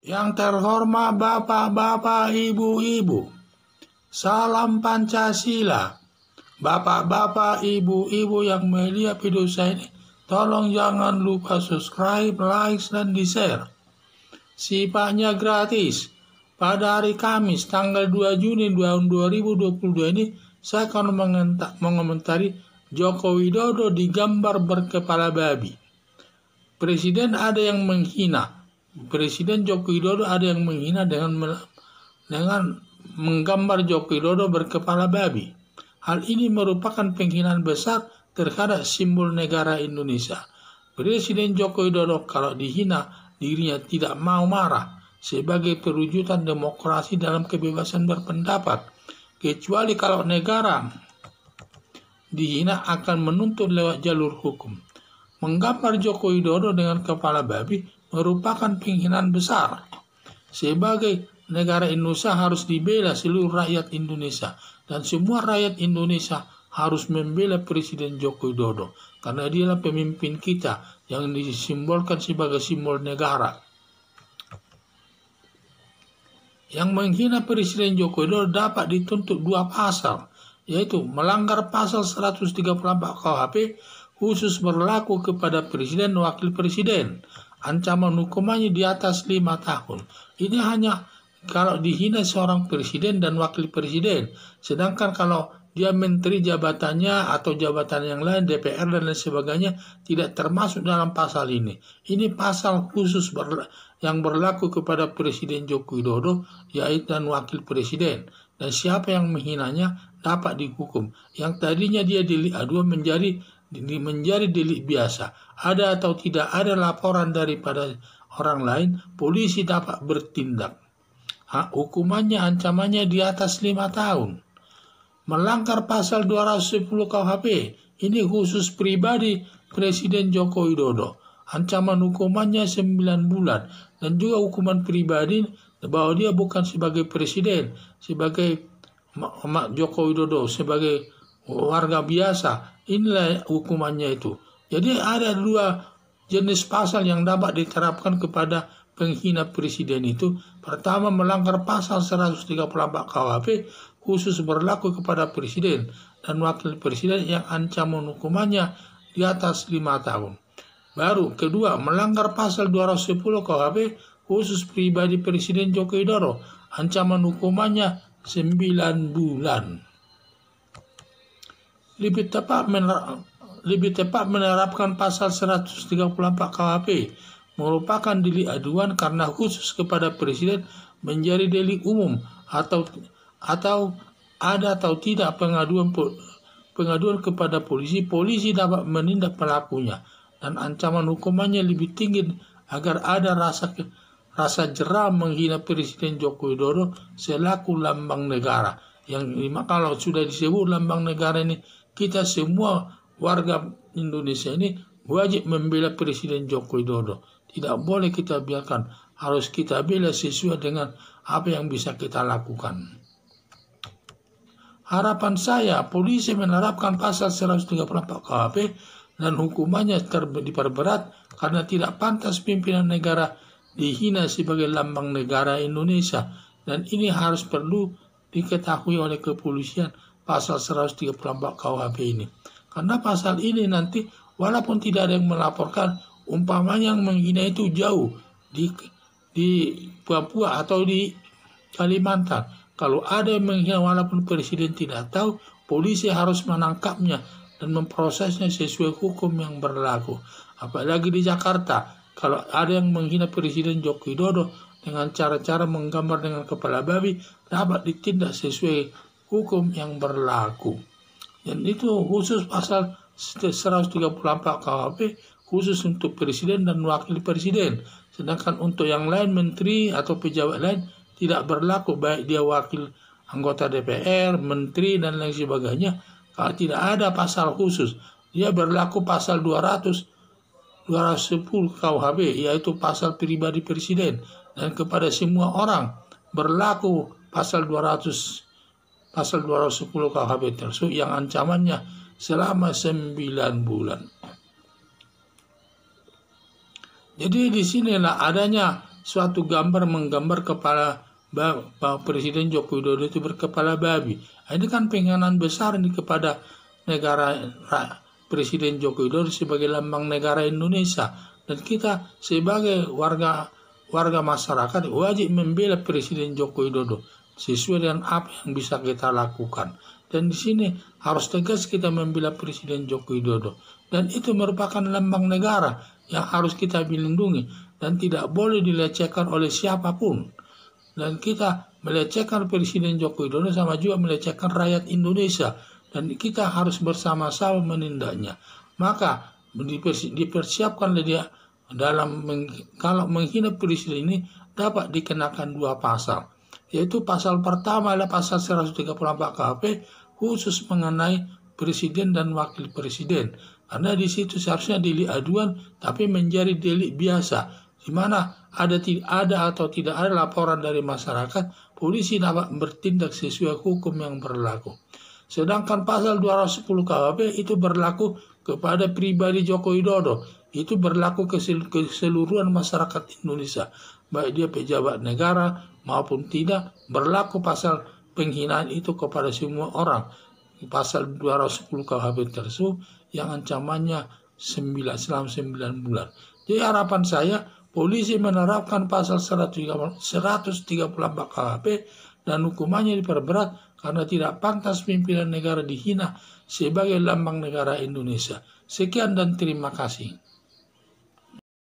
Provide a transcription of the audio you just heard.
Yang terhormat bapak-bapak, ibu-ibu, salam Pancasila. Bapak-bapak, ibu-ibu yang melihat video saya ini, tolong jangan lupa subscribe, like, dan di-share. Sifatnya gratis. Pada hari Kamis, tanggal 2 Juni 2022 ini, saya akan mengomentari Joko Widodo digambar berkepala babi. Presiden ada yang menghina. Presiden Joko Widodo ada yang menghina dengan menggambar Joko Widodo berkepala babi. Hal ini merupakan penghinaan besar terhadap simbol negara Indonesia. Presiden Joko Widodo kalau dihina, dirinya tidak mau marah sebagai perwujudan demokrasi dalam kebebasan berpendapat. Kecuali kalau negara dihina akan menuntut lewat jalur hukum. Menggambar Joko Widodo dengan kepala babi merupakan penghinaan besar. Sebagai negara Indonesia harus dibela seluruh rakyat Indonesia, dan semua rakyat Indonesia harus membela Presiden Joko Widodo karena dialah pemimpin kita yang disimbolkan sebagai simbol negara. Yang menghina Presiden Joko Widodo dapat dituntut 2 pasal, yaitu melanggar pasal 134 KUHP khusus berlaku kepada Presiden dan Wakil Presiden. Ancaman hukumannya di atas 5 tahun. Ini hanya kalau dihina seorang Presiden dan Wakil Presiden. Sedangkan kalau dia menteri jabatannya atau jabatan yang lain, DPR dan lain sebagainya, tidak termasuk dalam pasal ini. Ini pasal khusus yang berlaku kepada Presiden Joko Widodo, yaitu dan Wakil Presiden. Dan siapa yang menghinanya dapat dihukum. Yang tadinya dia delik aduan menjadi delik biasa. Ada atau tidak ada laporan daripada orang lain, polisi dapat bertindak. Hukumannya, ancamannya di atas 5 tahun. Melanggar pasal 210 KUHP, ini khusus pribadi Presiden Joko Widodo. Ancaman hukumannya 9 bulan. Dan juga hukuman pribadi bahwa dia bukan sebagai presiden, sebagai Joko Widodo, sebagai warga biasa. Inilah hukumannya itu. Jadi ada 2 jenis pasal yang dapat diterapkan kepada penghina presiden itu. Pertama, melanggar pasal 134 KUHP khusus berlaku kepada presiden dan wakil presiden yang ancaman hukumannya di atas 5 tahun. Baru kedua, melanggar pasal 210 KUHP khusus pribadi Presiden Joko Widodo, ancaman hukumannya 9 bulan. Lebih tepat menerapkan pasal 134 KUHP merupakan delik aduan karena khusus kepada presiden menjadi delik umum atau ada atau tidak pengaduan kepada polisi dapat menindak pelakunya, dan ancaman hukumannya lebih tinggi agar ada rasa jerah menghina Presiden Joko Widodo selaku lambang negara. Yang kalau sudah disebut lambang negara ini, kita semua warga Indonesia ini wajib membela Presiden Joko Widodo. Tidak boleh kita biarkan, harus kita bela sesuai dengan apa yang bisa kita lakukan. Harapan saya, polisi menerapkan pasal 134 KUHP dan hukumannya diperberat karena tidak pantas pimpinan negara dihina sebagai lambang negara Indonesia. Dan ini harus perlu diketahui oleh kepolisian, pasal 134 KUHP ini. Karena pasal ini nanti walaupun tidak ada yang melaporkan, umpamanya yang menghina itu jauh di Papua atau di Kalimantan, kalau ada yang menghina walaupun presiden tidak tahu, polisi harus menangkapnya dan memprosesnya sesuai hukum yang berlaku. Apalagi di Jakarta, kalau ada yang menghina Presiden Joko Widodo dengan cara-cara menggambar dengan kepala babi, dapat ditindak sesuai hukum yang berlaku. Dan itu khusus pasal 134 KUHP khusus untuk presiden dan wakil presiden. Sedangkan untuk yang lain, menteri atau pejabat lain, tidak berlaku, baik dia wakil anggota DPR, menteri, dan lain sebagainya. Kalau tidak ada pasal khusus, dia berlaku pasal 210 KUHP, yaitu pasal pribadi presiden. Dan kepada semua orang berlaku pasal 210 KUHP tersebut yang ancamannya selama 9 bulan. Jadi disinilah adanya suatu gambar menggambar kepala Presiden Joko Widodo itu berkepala babi. Ini kan penghinaan besar ini kepada negara Presiden Joko Widodo sebagai lambang negara Indonesia, dan kita sebagai warga masyarakat wajib membela Presiden Joko Widodo sesuai dengan apa yang bisa kita lakukan. Dan di sini harus tegas kita membela Presiden Joko Widodo, dan itu merupakan lambang negara yang harus kita lindungi dan tidak boleh dilecehkan oleh siapapun. Dan kita melecehkan Presiden Joko Widodo sama juga melecehkan rakyat Indonesia, dan kita harus bersama-sama menindaknya. Maka dipersiapkanlah dia kalau menghina Presiden ini dapat dikenakan 2 pasal, yaitu pasal pertama adalah pasal 134 KUHP khusus mengenai Presiden dan Wakil Presiden, karena di situ seharusnya delik aduan tapi menjadi delik biasa, di mana ada atau tidak ada laporan dari masyarakat, polisi dapat bertindak sesuai hukum yang berlaku. Sedangkan pasal 210 KUHP itu berlaku kepada pribadi Joko Widodo, itu berlaku ke keseluruhan masyarakat Indonesia, baik dia pejabat negara maupun tidak, berlaku pasal penghinaan itu kepada semua orang. Pasal 210 KUHP tersebut yang ancamannya selama 9 bulan. Jadi harapan saya polisi menerapkan pasal 134 KUHP dan hukumannya diperberat, karena tidak pantas pimpinan negara dihina sebagai lambang negara Indonesia. Sekian dan terima kasih.